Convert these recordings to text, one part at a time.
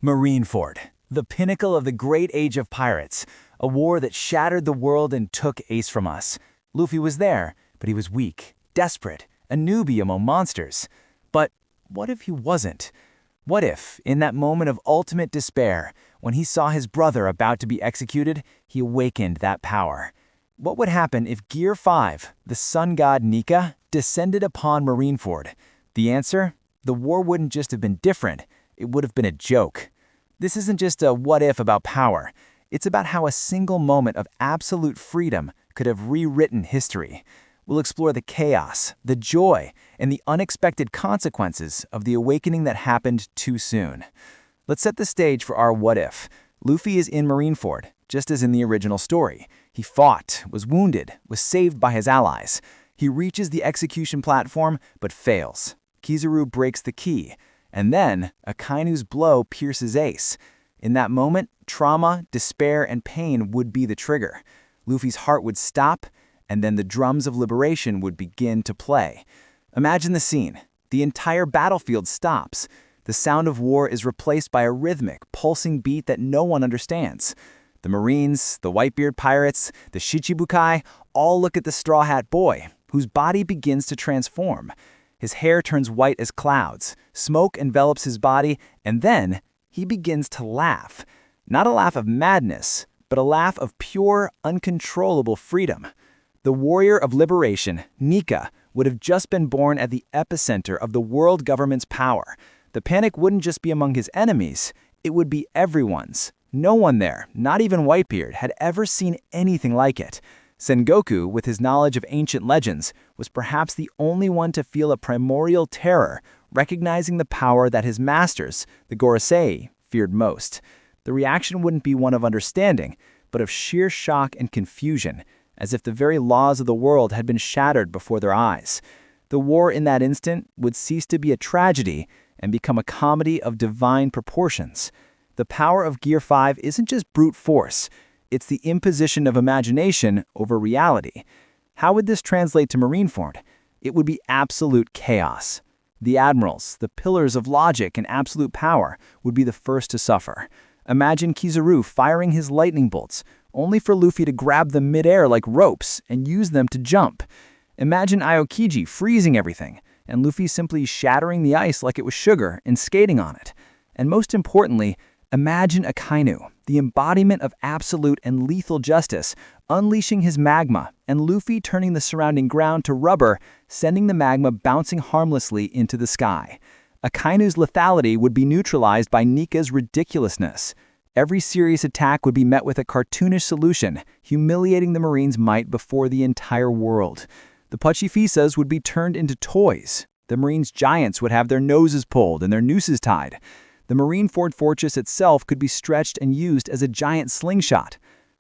Marineford, the pinnacle of the great age of pirates, a war that shattered the world and took Ace from us. Luffy was there, but he was weak, desperate, a newbie among monsters. But what if he wasn't? What if, in that moment of ultimate despair, when he saw his brother about to be executed, he awakened that power? What would happen if Gear 5, the sun god Nika, descended upon Marineford? The answer? The war wouldn't just have been different, it would have been a joke. This isn't just a what-if about power. It's about how a single moment of absolute freedom could have rewritten history. We'll explore the chaos, the joy, and the unexpected consequences of the awakening that happened too soon. Let's set the stage for our what-if. Luffy is in Marineford, just as in the original story. He fought, was wounded, was saved by his allies. He reaches the execution platform, but fails. Kizaru breaks the key. And then, Akainu's blow pierces Ace. In that moment, trauma, despair, and pain would be the trigger. Luffy's heart would stop, and then the drums of liberation would begin to play. Imagine the scene. The entire battlefield stops. The sound of war is replaced by a rhythmic, pulsing beat that no one understands. The Marines, the Whitebeard pirates, the Shichibukai all look at the Straw Hat Boy, whose body begins to transform. His hair turns white as clouds, smoke envelops his body, and then he begins to laugh. Not a laugh of madness, but a laugh of pure, uncontrollable freedom. The warrior of liberation, Nika, would have just been born at the epicenter of the world government's power. The panic wouldn't just be among his enemies, it would be everyone's. No one there, not even Whitebeard, had ever seen anything like it. Sengoku, with his knowledge of ancient legends, was perhaps the only one to feel a primordial terror, recognizing the power that his masters, the Gorosei, feared most. The reaction wouldn't be one of understanding, but of sheer shock and confusion, as if the very laws of the world had been shattered before their eyes. The war in that instant would cease to be a tragedy and become a comedy of divine proportions. The power of Gear 5 isn't just brute force. It's the imposition of imagination over reality. How would this translate to Marineford? It would be absolute chaos. The admirals, the pillars of logic and absolute power, would be the first to suffer. Imagine Kizaru firing his lightning bolts, only for Luffy to grab them midair like ropes and use them to jump. Imagine Aokiji freezing everything, and Luffy simply shattering the ice like it was sugar and skating on it. And most importantly, imagine Akainu, the embodiment of absolute and lethal justice, unleashing his magma, and Luffy turning the surrounding ground to rubber, sending the magma bouncing harmlessly into the sky. Akainu's lethality would be neutralized by Nika's ridiculousness. Every serious attack would be met with a cartoonish solution, humiliating the Marines' might before the entire world. The Pachifisas would be turned into toys. The Marines' giants would have their noses pulled and their nooses tied. The Marineford fortress itself could be stretched and used as a giant slingshot.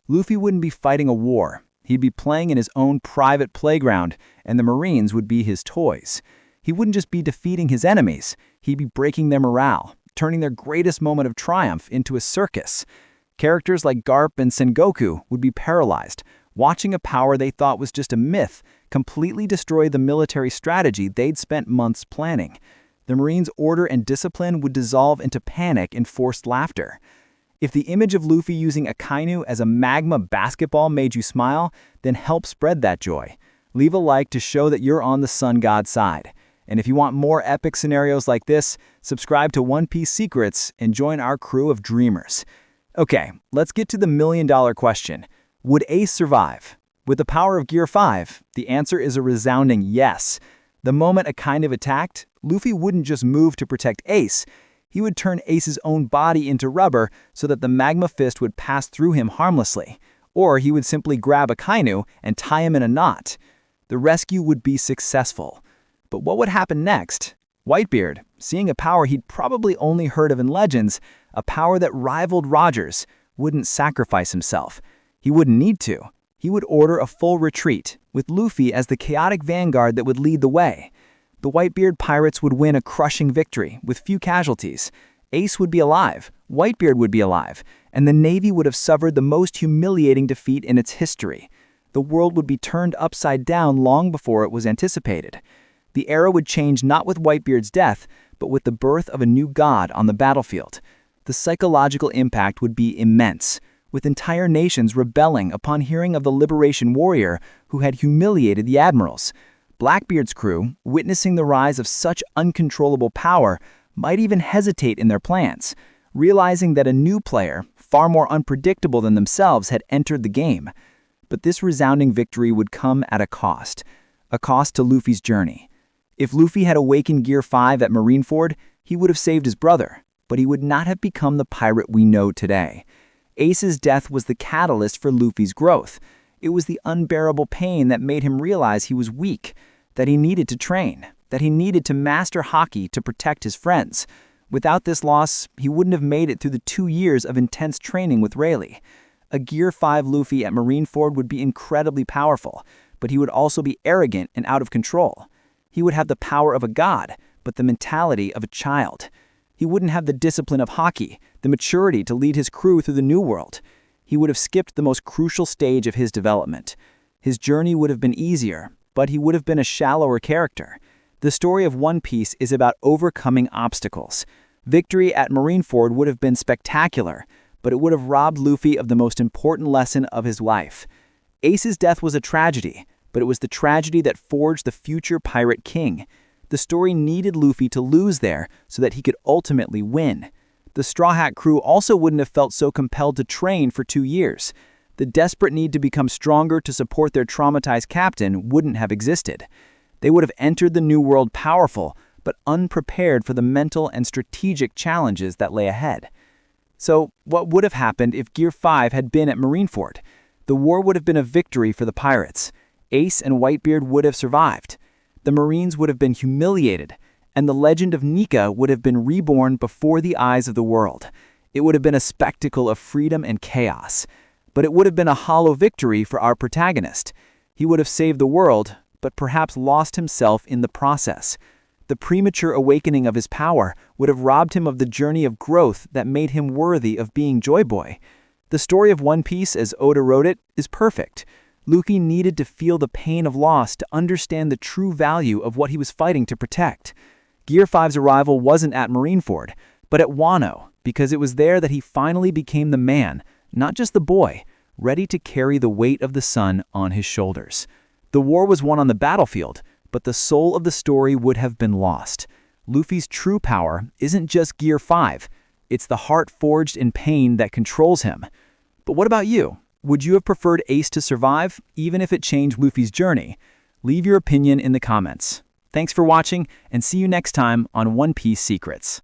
Luffy wouldn't be fighting a war. He'd be playing in his own private playground, and the Marines would be his toys. He wouldn't just be defeating his enemies, he'd be breaking their morale, turning their greatest moment of triumph into a circus. Characters like Garp and Sengoku would be paralyzed, watching a power they thought was just a myth completely destroy the military strategy they'd spent months planning. The Marines' order and discipline would dissolve into panic and forced laughter. If the image of Luffy using Akainu as a magma basketball made you smile, then help spread that joy. Leave a like to show that you're on the Sun God side. And if you want more epic scenarios like this, subscribe to One Piece Secrets and join our crew of dreamers. Okay, let's get to the million-dollar question. Would Ace survive? With the power of Gear 5, the answer is a resounding yes. The moment Akainu attacked, Luffy wouldn't just move to protect Ace. He would turn Ace's own body into rubber so that the magma fist would pass through him harmlessly. Or he would simply grab Akainu and tie him in a knot. The rescue would be successful. But what would happen next? Whitebeard, seeing a power he'd probably only heard of in legends, a power that rivaled Roger's, wouldn't sacrifice himself. He wouldn't need to. He would order a full retreat, with Luffy as the chaotic vanguard that would lead the way. The Whitebeard pirates would win a crushing victory, with few casualties. Ace would be alive, Whitebeard would be alive, and the Navy would have suffered the most humiliating defeat in its history. The world would be turned upside down long before it was anticipated. The era would change not with Whitebeard's death, but with the birth of a new god on the battlefield. The psychological impact would be immense, with entire nations rebelling upon hearing of the liberation warrior who had humiliated the admirals. Blackbeard's crew, witnessing the rise of such uncontrollable power, might even hesitate in their plans, realizing that a new player, far more unpredictable than themselves, had entered the game. But this resounding victory would come at a cost to Luffy's journey. If Luffy had awakened Gear 5 at Marineford, he would have saved his brother, but he would not have become the pirate we know today. Ace's death was the catalyst for Luffy's growth. It was the unbearable pain that made him realize he was weak, that he needed to train, that he needed to master Haki to protect his friends. Without this loss, he wouldn't have made it through the 2 years of intense training with Rayleigh. A Gear 5 Luffy at Marineford would be incredibly powerful, but he would also be arrogant and out of control. He would have the power of a god, but the mentality of a child. He wouldn't have the discipline of Haki, the maturity to lead his crew through the New World. He would have skipped the most crucial stage of his development. His journey would have been easier, but he would have been a shallower character. The story of One Piece is about overcoming obstacles. Victory at Marineford would have been spectacular, but it would have robbed Luffy of the most important lesson of his life. Ace's death was a tragedy, but it was the tragedy that forged the future Pirate King. The story needed Luffy to lose there so that he could ultimately win. The Straw Hat crew also wouldn't have felt so compelled to train for 2 years. The desperate need to become stronger to support their traumatized captain wouldn't have existed. They would have entered the New World powerful, but unprepared for the mental and strategic challenges that lay ahead. So, what would have happened if Gear 5 had been at Marineford? The war would have been a victory for the pirates. Ace and Whitebeard would have survived. The Marines would have been humiliated, and the legend of Nika would have been reborn before the eyes of the world. It would have been a spectacle of freedom and chaos. But it would have been a hollow victory for our protagonist. He would have saved the world, but perhaps lost himself in the process. The premature awakening of his power would have robbed him of the journey of growth that made him worthy of being Joy Boy. The story of One Piece, as Oda wrote it, is perfect. Luffy needed to feel the pain of loss to understand the true value of what he was fighting to protect. Gear 5's arrival wasn't at Marineford, but at Wano, because it was there that he finally became the man, not just the boy, ready to carry the weight of the sun on his shoulders. The war was won on the battlefield, but the soul of the story would have been lost. Luffy's true power isn't just Gear 5, it's the heart forged in pain that controls him. But what about you? Would you have preferred Ace to survive, even if it changed Luffy's journey? Leave your opinion in the comments. Thanks for watching, and see you next time on One Piece Secrets.